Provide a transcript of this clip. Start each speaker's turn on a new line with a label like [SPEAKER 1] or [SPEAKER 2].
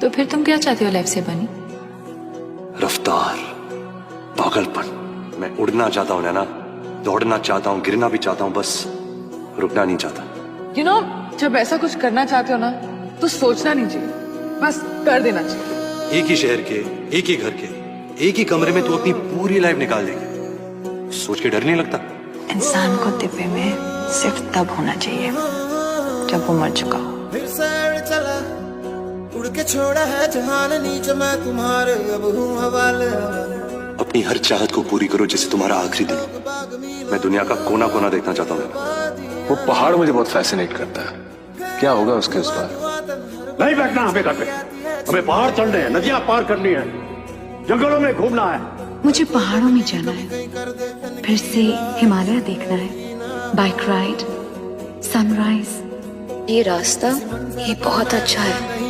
[SPEAKER 1] तो फिर तुम क्या चाहती हो लाइफ से बनी?
[SPEAKER 2] रफ्तार, पागलपन। मैं उड़ना चाहता हूँ नैना, दौड़ना चाहता हूँ, गिरना भी चाहता हूँ, बस रुकना नहीं चाहता।
[SPEAKER 3] जब ऐसा कुछ करना चाहते हो ना तो सोचना नहीं चाहिए, बस कर देना चाहिए।
[SPEAKER 2] एक ही शहर के, एक ही घर के, एक ही कमरे में तू अपनी पूरी लाइफ निकाल देगी। सोच के डर नहीं लगता?
[SPEAKER 1] इंसान को डिब्बे में सिर्फ तब होना चाहिए जब वो मर चुका हो।
[SPEAKER 4] फिर सैर चला, उड़ के छोड़ा है जहान नीचे, मैं तुम्हारे अब हूँ हवाले।
[SPEAKER 2] अपनी हर चाहत को पूरी करो जैसे तुम्हारा आखिरी दिन। मैं दुनिया का कोना कोना देखना चाहता हूँ।
[SPEAKER 5] वो पहाड़ मुझे बहुत फैसिनेट करता है, क्या होगा उसके उस पार?
[SPEAKER 6] नहीं बैठना हमें घर पे, हमें पहाड़ चढ़ने हैं, नदियां पार करनी है, जंगलों में घूमना है।
[SPEAKER 7] मुझे पहाड़ों में जाना है, फिर से हिमालय देखना है, बाइक राइड, सनराइज।
[SPEAKER 1] ये रास्ता ये बहुत अच्छा है।